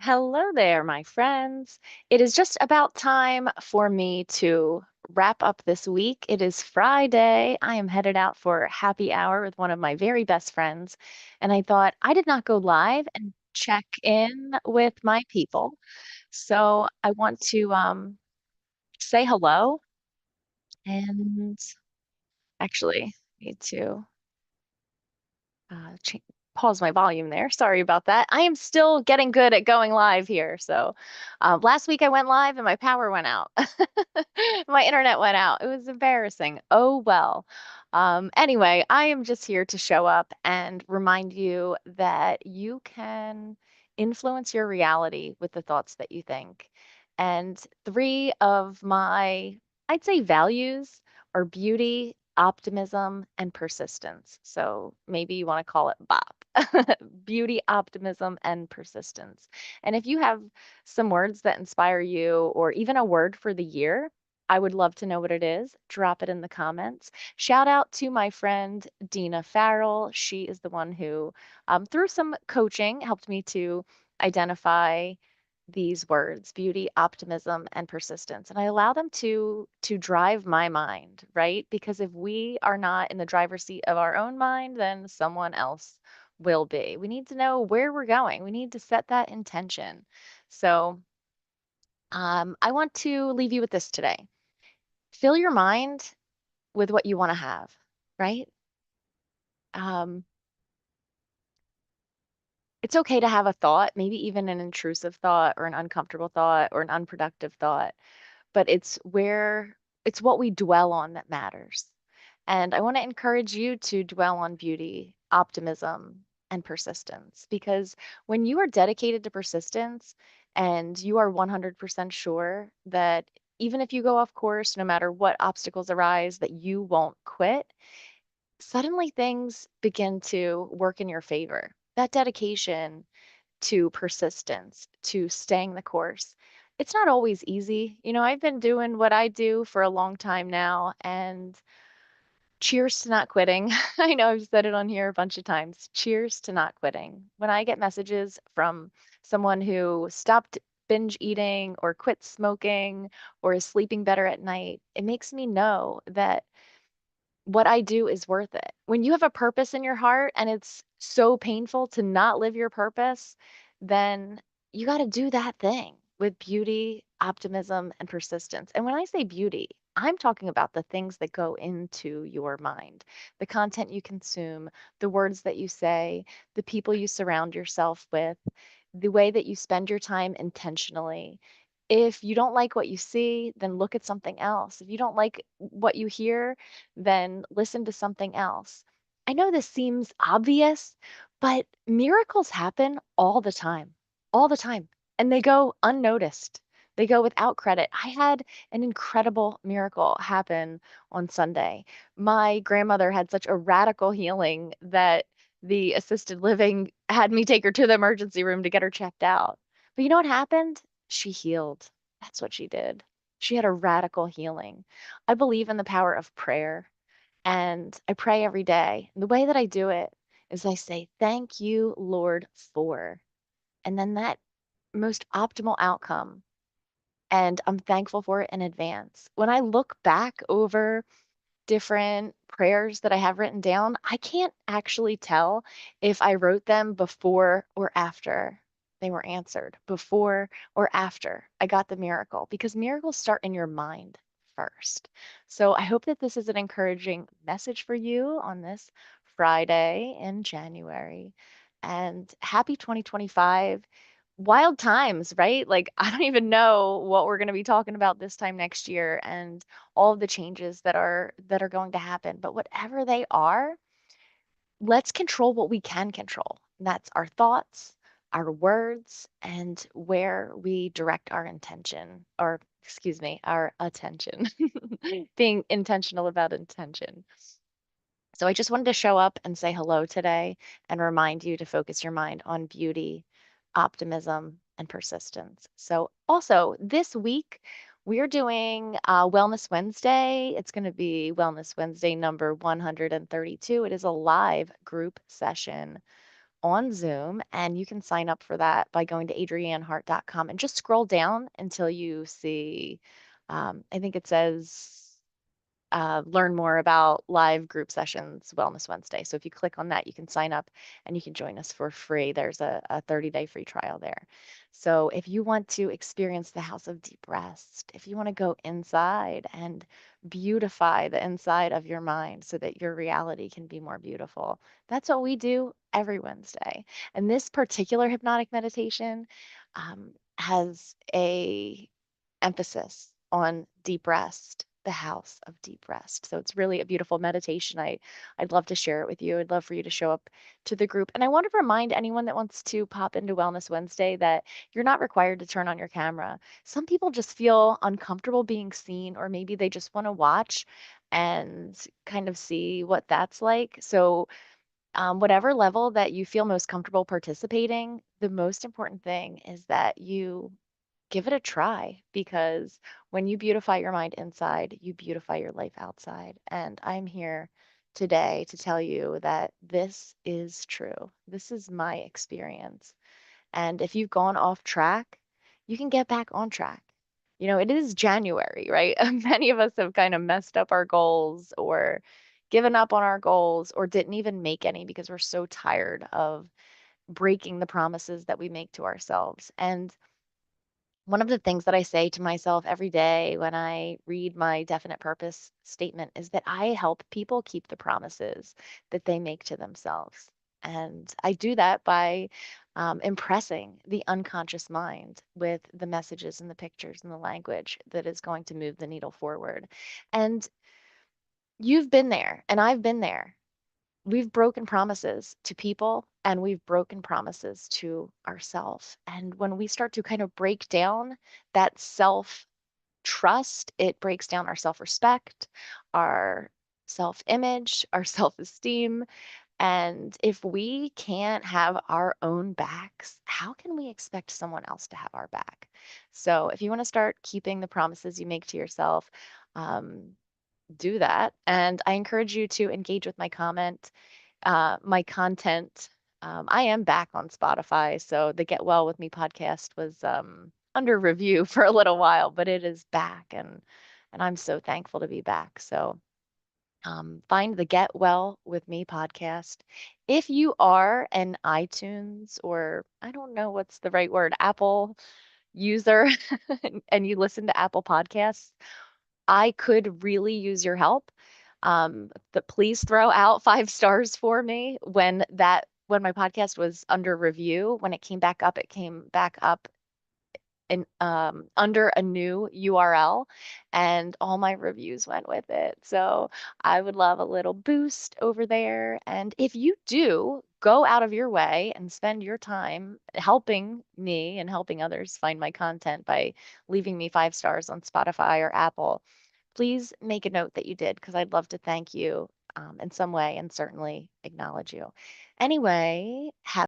Hello there, my friends. It is just about time for me to wrap up this week. It is Friday. I am headed out for happy hour with one of my very best friends. And I thought I did not go live and check in with my people. So I want to say hello and actually need to ch pause my volume there. Sorry about that. I am still getting good at going live here. So last week I went live and my power went out. My internet went out. It was embarrassing. Oh well. Anyway, I am just here to show up and remind you that you can influence your reality with the thoughts that you think. And three of my, I'd say, values are beauty, optimism, and persistence. So maybe you want to call it BOP. Beauty, optimism, and persistence. And if you have some words that inspire you or even a word for the year, I would love to know what it is. Drop it in the comments. Shout out to my friend Dina Farrell. She is the one who, through some coaching, helped me to identify these words, beauty, optimism, and persistence. And I allow them to drive my mind, right? Because if we are not in the driver's seat of our own mind, then someone else will be. We need to know where we're going. We need to set that intention. So, I want to leave you with this today. Fill your mind with what you want to have, right? Um, it's okay to have a thought, maybe even an intrusive thought or an uncomfortable thought or an unproductive thought, but it's what we dwell on that matters. And I want to encourage you to dwell on beauty, optimism, and persistence because when you are dedicated to persistence and you are 100% sure that even if you go off course, no matter what obstacles arise, that you won't quit, suddenly things begin to work in your favor. That dedication to persistence, to staying the course. It's not always easy. I've been doing what I do for a long time now, and cheers to not quitting. I know I've said it on here a bunch of times. Cheers to not quitting. When I get messages from someone who stopped binge eating or quit smoking or is sleeping better at night, it makes me know that what I do is worth it. When you have a purpose in your heart and it's so painful to not live your purpose, then you got to do that thing with beauty, optimism, and persistence. And when I say beauty, I'm talking about the things that go into your mind, the content you consume, the words that you say, the people you surround yourself with, the way that you spend your time intentionally. If you don't like what you see, then look at something else. If you don't like what you hear, then listen to something else. I know this seems obvious, but miracles happen all the time, and they go unnoticed. They go without credit. I had an incredible miracle happen on Sunday. My grandmother had such a radical healing that the assisted living had me take her to the emergency room to get her checked out. But you know what happened? She healed. That's what she did. She had a radical healing. I believe in the power of prayer, and I pray every day. And the way that I do it is I say, "Thank you, Lord, for," and then that most optimal outcome. And I'm thankful for it in advance. When I look back over different prayers that I have written down, I can't actually tell if I wrote them before or after they were answered, before or after I got the miracle, because miracles start in your mind first. So I hope that this is an encouraging message for you on this Friday in January. And happy 2025. Wild times, right? Like, I don't even know what we're going to be talking about this time next year. And all of the changes that are going to happen. But whatever they are, let's control what we can control. And that's our thoughts, our words, and where we direct our intention, or excuse me, our attention. Being intentional about intention. So I just wanted to show up and say hello today and remind you to focus your mind on beauty, optimism, and persistence. So also this week, we're doing Wellness Wednesday. It's going to be Wellness Wednesday number 132. It is a live group session on Zoom, and you can sign up for that by going to adriannehart.com and just scroll down until you see, I think it says learn more about live group sessions Wellness Wednesday. So if you click on that, you can sign up and you can join us for free. There's a 30-day free trial there. So if you want to experience the House of Deep Rest, if you want to go inside and beautify the inside of your mind so that your reality can be more beautiful, that's what we do every Wednesday. And this particular hypnotic meditation has a emphasis on deep rest, the house of deep rest. So it's really a beautiful meditation. I'd love to share it with you. I'd love for you to show up to the group. And I want to remind anyone that wants to pop into Wellness Wednesday that you're not required to turn on your camera. Some people just feel uncomfortable being seen, or maybe they just want to watch and kind of see what that's like. So whatever level that you feel most comfortable participating, the most important thing is that you give it a try, because when you beautify your mind inside, you beautify your life outside. And I'm here today to tell you that this is true. This is my experience. And if you've gone off track, you can get back on track. You know, it is January, right? Many of us have kind of messed up our goals or given up on our goals or didn't even make any because we're so tired of breaking the promises that we make to ourselves. And one of the things that I say to myself every day when I read my definite purpose statement is that I help people keep the promises that they make to themselves. And I do that by impressing the unconscious mind with the messages and the pictures and the language that is going to move the needle forward. And you've been there, and I've been there. We've broken promises to people, and we've broken promises to ourselves. And when we start to kind of break down that self trust, it breaks down our self respect, our self image, our self esteem. And if we can't have our own backs, how can we expect someone else to have our back? So if you want to start keeping the promises you make to yourself, um, do that. And I encourage you to engage with my content. I am back on Spotify, so the Get Well with Me podcast was under review for a little while, but it is back, and I'm so thankful to be back. So find the Get Well with Me podcast. If you are an iTunes, or I don't know what's the right word, Apple user, and you listen to Apple Podcasts, I could really use your help. But please throw out 5 stars for me when my podcast was under review. When it came back up in under a new URL, and all my reviews went with it. So I would love a little boost over there. And if you do go out of your way and spend your time helping me and helping others find my content by leaving me 5 stars on Spotify or Apple, please make a note that you did, because I'd love to thank you in some way and certainly acknowledge you. Anyway, have